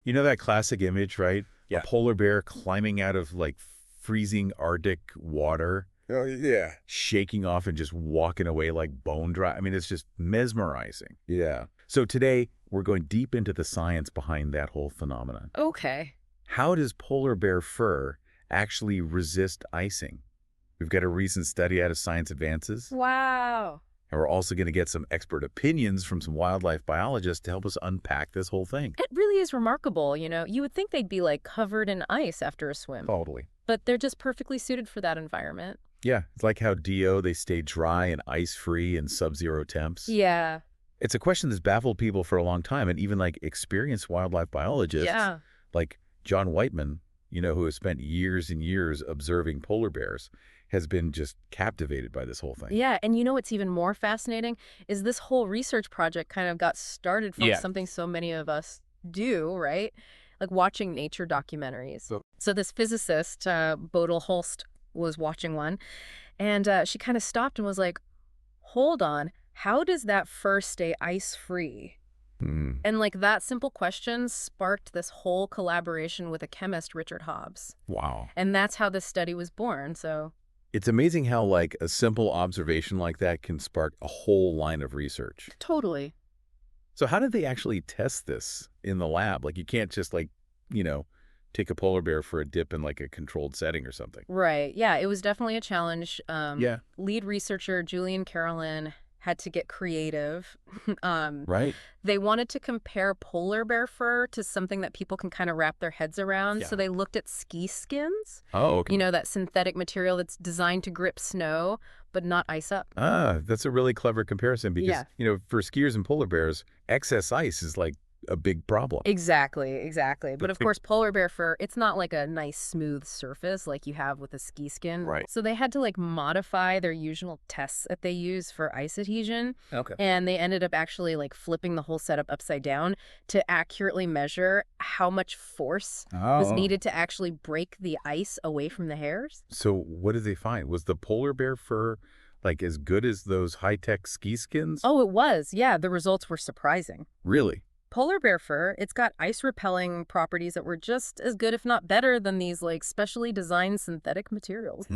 You know that classic image, right? Yeah. A polar bear climbing out of like freezing Arctic water, Oh, yeah. shaking off and just walking away like bone dry. I mean, it's just mesmerizing. Yeah. So today, we're going deep into the science behind that whole phenomenon. Okay. How does polar bear fur actually resist icing? We've got a recent study out of Science Advances, Wow. and we're also going to get some expert opinions from some wildlife biologists to help us unpack this whole thing. It really is remarkable, you know. You would think they'd be like covered in ice after a swim, Totally. but they're just perfectly suited for that environment. Yeah, it's like how Dio, they stay dry and ice-free in sub-zero temps. Yeah. It's a question that's baffled people for a long time, and even like experienced wildlife biologists, Yeah. like John Whiteman, you know, who has spent years and years observing polar bears, has been just captivated by this whole thing. Yeah, and you know what's even more fascinating is this whole research project kind of got started from Yeah. something so many of us do, right? Like watching nature documentaries. So this physicist, Bodil Holst, was watching one, and she kind of stopped and was like, hold on, how does that fur stay ice-free? And like that simple question sparked this whole collaboration with a chemist, Richard Hobbs. Wow. And that's how this study was born, so... It's amazing how like a simple observation like that can spark a whole line of research. Totally. So how did they actually test this in the lab? Like you can't just like, you know, take a polar bear for a dip in like a controlled setting or something. Right. Yeah, it was definitely a challenge. Yeah. Lead researcher Julian Carolyn had to get creative. Right. They wanted to compare polar bear fur to something that people can kind of wrap their heads around. Yeah. So they looked at ski skins, Oh, okay. you know, that synthetic material that's designed to grip snow, but not ice up. Ah, that's a really clever comparison because, Yeah. you know, for skiers and polar bears, excess ice is like a big problem. Exactly. But of course, polar bear fur, it's not like a nice smooth surface like you have with a ski skin. Right. So they had to like modify their usual tests that they use for ice adhesion. Okay. And they ended up actually like flipping the whole setup upside down to accurately measure how much force was needed to actually break the ice away from the hairs. So what did they find? Was the polar bear fur like as good as those high-tech ski skins? Oh, it was. Yeah, the results were surprising. Really? Polar bear fur, it's got ice-repelling properties that were just as good, if not better, than these like specially designed synthetic materials.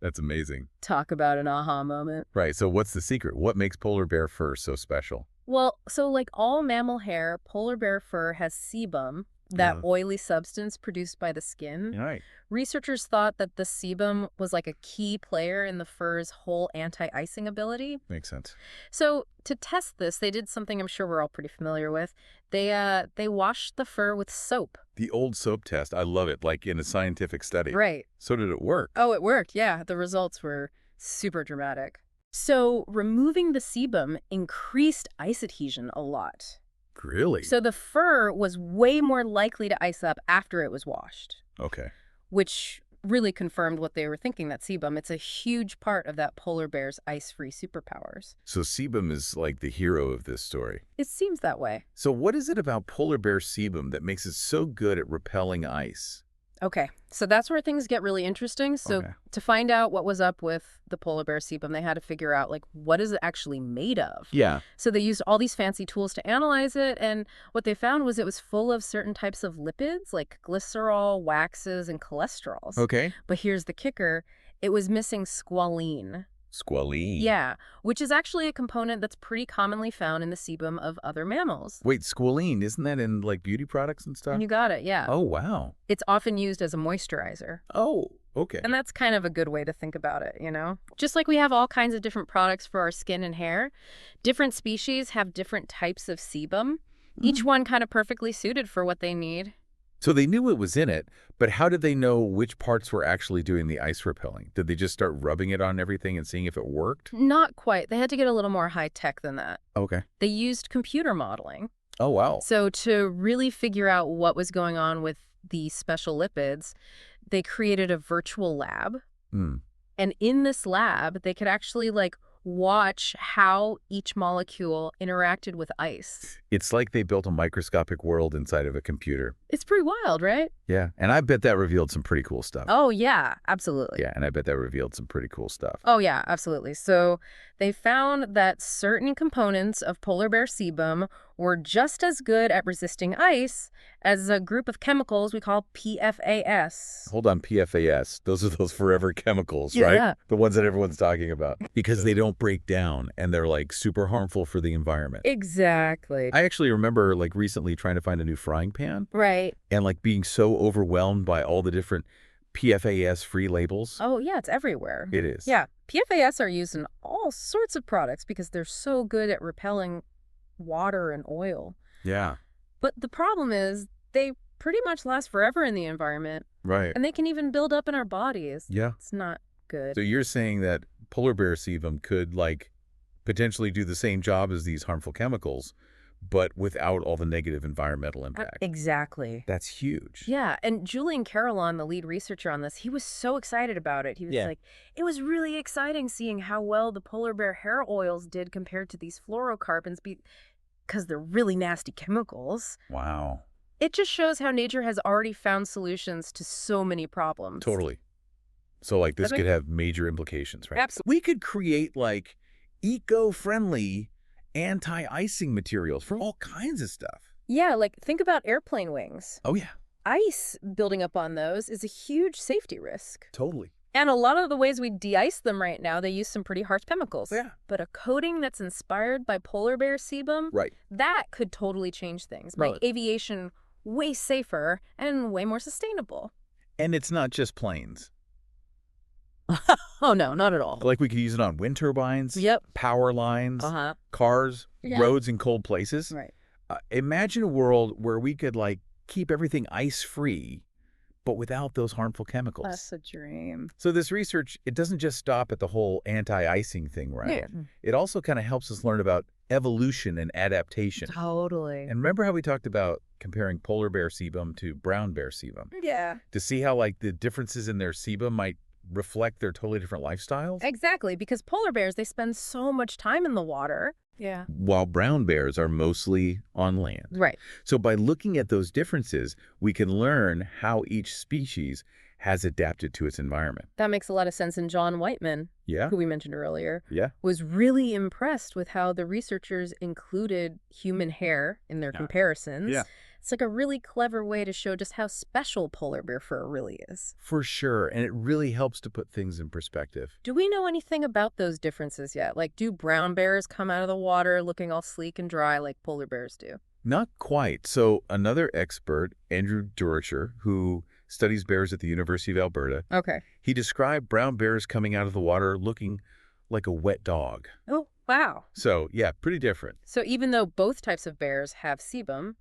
That's amazing. Talk about an aha moment. Right. So what's the secret? What makes polar bear fur so special? Well, so like all mammal hair, polar bear fur has sebum, that oily substance produced by the skin. Right. Researchers thought that the sebum was like a key player in the fur's whole anti-icing ability. Makes sense. So to test this, they did something I'm sure we're all pretty familiar with. They washed the fur with soap. The old soap test. I love it, like in a scientific study. Right. So did it work? Oh, it worked. Yeah, the results were super dramatic. So removing the sebum increased ice adhesion a lot. Really? So the fur was way more likely to ice up after it was washed, Okay. which really confirmed what they were thinking, that sebum, it's a huge part of that polar bear's ice-free superpowers. So sebum is like the hero of this story. It seems that way. So what is it about polar bear sebum that makes it so good at repelling ice? Okay, so that's where things get really interesting. So Okay. to find out what was up with the polar bear sebum, they had to figure out, like, what is it actually made of? Yeah. So they used all these fancy tools to analyze it, and what they found was it was full of certain types of lipids, like glycerol, waxes, and cholesterols. Okay. But here's the kicker. It was missing squalene. Squalene. Yeah, which is actually a component that's pretty commonly found in the sebum of other mammals. Wait, squalene, isn't that in like beauty products and stuff? You got it, yeah. Oh, wow. It's often used as a moisturizer. Oh, okay. And that's kind of a good way to think about it, you know? Just like we have all kinds of different products for our skin and hair, different species have different types of sebum, each one kind of perfectly suited for what they need. So they knew it was in it, but how did they know which parts were actually doing the ice repelling? Did they just start rubbing it on everything and seeing if it worked? Not quite. They had to get a little more high-tech than that. Okay. They used computer modeling. Oh, wow. So to really figure out what was going on with the special lipids, they created a virtual lab. And in this lab, they could actually like watch how each molecule interacted with ice. It's like they built a microscopic world inside of a computer. It's pretty wild, right? Yeah. And I bet that revealed some pretty cool stuff. Oh, yeah, absolutely. Yeah. And I bet that revealed some pretty cool stuff. Oh, yeah, absolutely. So they found that certain components of polar bear sebum were just as good at resisting ice as a group of chemicals we call PFAS. Hold on, PFAS. Those are those forever chemicals, right? Yeah. The ones that everyone's talking about. Because they don't break down and they're like super harmful for the environment. Exactly. I actually remember like recently trying to find a new frying pan. Right. And like being so overwhelmed by all the different PFAS-free labels. Oh, yeah, it's everywhere. It is. Yeah. PFAS are used in all sorts of products because they're so good at repelling water and oil. Yeah. But the problem is they pretty much last forever in the environment. Right. And they can even build up in our bodies. Yeah. It's not good. So you're saying that polar bear sebum could like potentially do the same job as these harmful chemicals, but without all the negative environmental impact. Exactly. That's huge. Yeah, and Julian Carolon, the lead researcher on this, he was so excited about it. He was like, it was really exciting seeing how well the polar bear hair oils did compared to these fluorocarbons because they're really nasty chemicals. Wow. It just shows how nature has already found solutions to so many problems. Totally. So like this could have major implications, right? Absolutely. We could create like eco-friendly anti-icing materials for all kinds of stuff. Yeah, like think about airplane wings. Oh, yeah. Ice building up on those is a huge safety risk. Totally. And a lot of the ways we de-ice them right now, they use some pretty harsh chemicals. Yeah. But a coating that's inspired by polar bear sebum, Right. that could totally change things. Make aviation way safer and way more sustainable. And it's not just planes. Oh, no, not at all. Like we could use it on wind turbines, power lines, cars, roads in cold places. Right. Imagine a world where we could like keep everything ice-free, but without those harmful chemicals. That's a dream. So this research, it doesn't just stop at the whole anti-icing thing, right? Yeah. It also kind of helps us learn about evolution and adaptation. Totally. And remember how we talked about comparing polar bear sebum to brown bear sebum? Yeah. To see how like the differences in their sebum might reflect their totally different lifestyles? Exactly, because polar bears, they spend so much time in the water. Yeah. While brown bears are mostly on land. Right. So by looking at those differences, we can learn how each species has adapted to its environment. That makes a lot of sense. And John Whiteman, who we mentioned earlier, was really impressed with how the researchers included human hair in their comparisons. Yeah. It's like a really clever way to show just how special polar bear fur really is. For sure. And it really helps to put things in perspective. Do we know anything about those differences yet? Like, do brown bears come out of the water looking all sleek and dry like polar bears do? Not quite. So another expert, Andrew Duricher, who studies bears at the University of Alberta, he described brown bears coming out of the water looking like a wet dog. Oh, wow. So, yeah, pretty different. So even though both types of bears have sebum,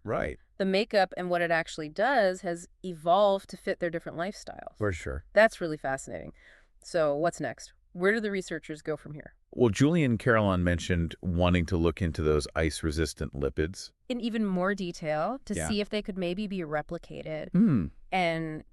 the makeup and what it actually does has evolved to fit their different lifestyles. For sure. That's really fascinating. So what's next? Where do the researchers go from here? Well, Julian Carolon mentioned wanting to look into those ice-resistant lipids. In even more detail to see if they could maybe be replicated and,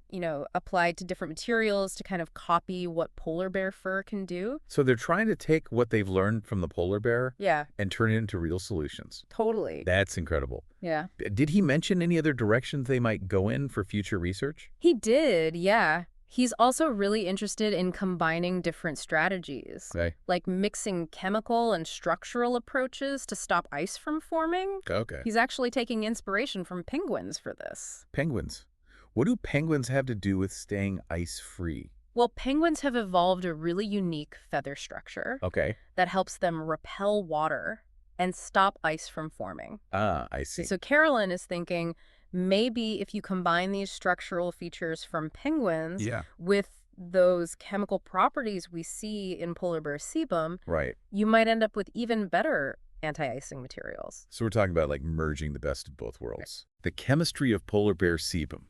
applied to different materials to kind of copy what polar bear fur can do. So they're trying to take what they've learned from the polar bear and turn it into real solutions. Totally. That's incredible. Yeah. Did he mention any other directions they might go in for future research? He did, yeah. He's also really interested in combining different strategies, like mixing chemical and structural approaches to stop ice from forming. He's actually taking inspiration from penguins for this. Penguins? What do penguins have to do with staying ice-free? Well, penguins have evolved a really unique feather structure that helps them repel water and stop ice from forming. Ah, I see. So Carolyn is thinking, maybe if you combine these structural features from penguins with those chemical properties we see in polar bear sebum, you might end up with even better anti-icing materials. So we're talking about like merging the best of both worlds. The chemistry of polar bear sebum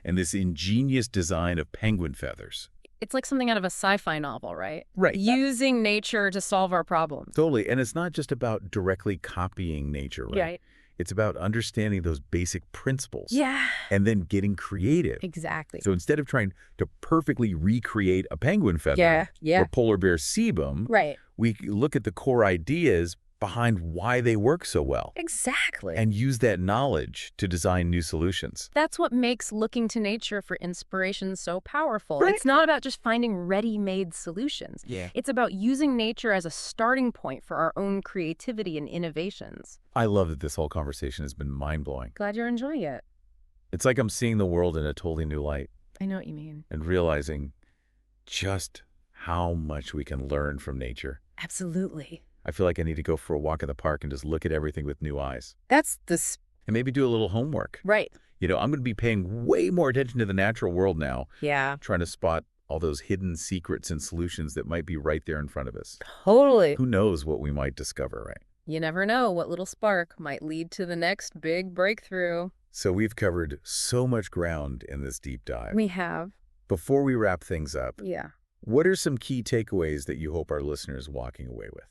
and this ingenious design of penguin feathers. It's like something out of a sci-fi novel, right? Right. Using nature to solve our problems. Totally. And it's not just about directly copying nature, right? It's about understanding those basic principles. Yeah. And then getting creative. Exactly. So instead of trying to perfectly recreate a penguin feather or polar bear sebum, we look at the core ideas, behind why they work so well. Exactly. And use that knowledge to design new solutions. That's what makes looking to nature for inspiration so powerful. Right. It's not about just finding ready-made solutions. Yeah. It's about using nature as a starting point for our own creativity and innovations. I love that this whole conversation has been mind-blowing. Glad you're enjoying it. It's like I'm seeing the world in a totally new light. I know what you mean. And realizing just how much we can learn from nature. Absolutely. I feel like I need to go for a walk in the park and just look at everything with new eyes. That's And maybe do a little homework. Right. I'm going to be paying way more attention to the natural world now. Yeah. Trying to spot all those hidden secrets and solutions that might be right there in front of us. Totally. Who knows what we might discover, right? You never know what little spark might lead to the next big breakthrough. So we've covered so much ground in this deep dive. We have. Before we wrap things up, Yeah. what are some key takeaways that you hope our listeners walking away with?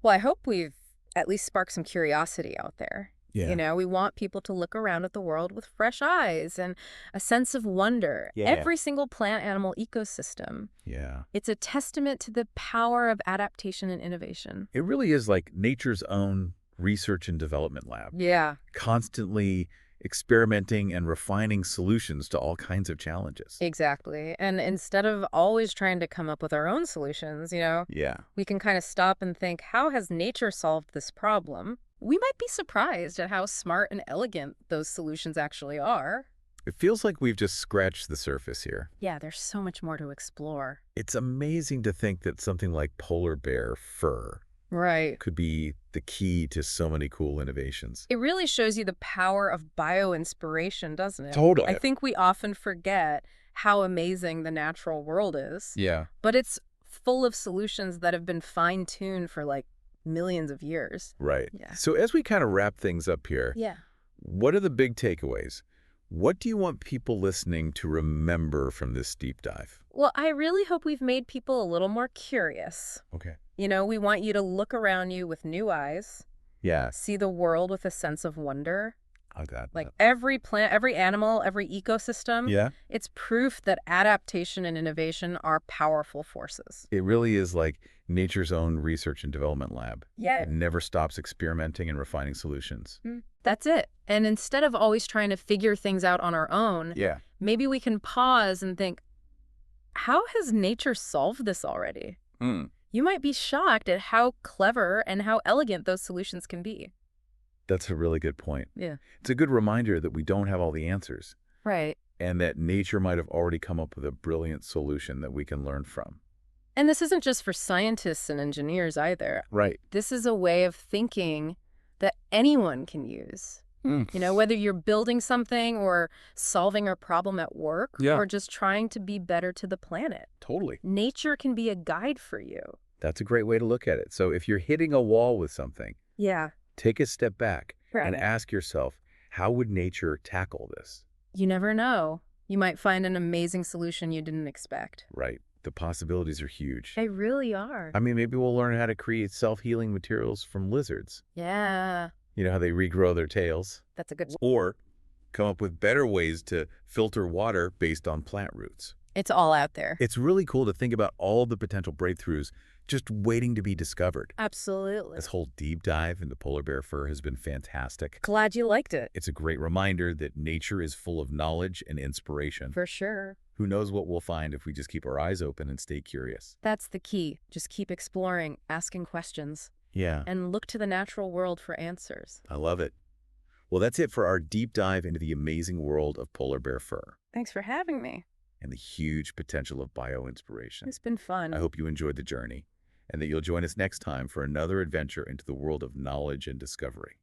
Well, I hope we've at least sparked some curiosity out there. Yeah. We want people to look around at the world with fresh eyes and a sense of wonder. Yeah. Every single plant-animal ecosystem. Yeah. It's a testament to the power of adaptation and innovation. It really is like nature's own research and development lab. Yeah. Constantly experimenting and refining solutions to all kinds of challenges. Exactly. And instead of always trying to come up with our own solutions, Yeah. we can kind of stop and think, how has nature solved this problem? We might be surprised at how smart and elegant those solutions actually are. It feels like we've just scratched the surface here. Yeah, there's so much more to explore. It's amazing to think that something like polar bear fur Right. could be the key to so many cool innovations. It really shows you the power of bio-inspiration, doesn't it? Totally. I think we often forget how amazing the natural world is. Yeah. But it's full of solutions that have been fine-tuned for millions of years. Right. Yeah. So as we kind of wrap things up here, Yeah. what are the big takeaways? What do you want people listening to remember from this deep dive? Well, I really hope we've made people a little more curious. Okay. We want you to look around you with new eyes, Yeah. see the world with a sense of wonder. I got Like that. every plant, every animal, every ecosystem, Yeah. it's proof that adaptation and innovation are powerful forces. It really is like nature's own research and development lab. Yeah. It never stops experimenting and refining solutions. That's it. And instead of always trying to figure things out on our own, Yeah. maybe we can pause and think, how has nature solved this already? You might be shocked at how clever and how elegant those solutions can be. That's a really good point. Yeah. It's a good reminder that we don't have all the answers Right. and that nature might have already come up with a brilliant solution that we can learn from. And this isn't just for scientists and engineers either. Right. This is a way of thinking that anyone can use. Whether you're building something or solving a problem at work or just trying to be better to the planet. Totally. Nature can be a guide for you. That's a great way to look at it. So if you're hitting a wall with something, Yeah. take a step back and Right. ask yourself, how would nature tackle this? You never know. You might find an amazing solution you didn't expect. Right. The possibilities are huge. They really are. I mean, maybe we'll learn how to create self-healing materials from lizards. Yeah. You know how they regrow their tails? That's a good one. Or come up with better ways to filter water based on plant roots. It's all out there. It's really cool to think about all the potential breakthroughs just waiting to be discovered. Absolutely. This whole deep dive into polar bear fur has been fantastic. Glad you liked it. It's a great reminder that nature is full of knowledge and inspiration. For sure. Who knows what we'll find if we just keep our eyes open and stay curious. That's the key. Just keep exploring, asking questions, Yeah, and look to the natural world for answers. I love it. Well, that's it for our deep dive into the amazing world of polar bear fur Thanks for having me. and the huge potential of bio-inspiration. It's been fun. I hope you enjoyed the journey and that you'll join us next time for another adventure into the world of knowledge and discovery.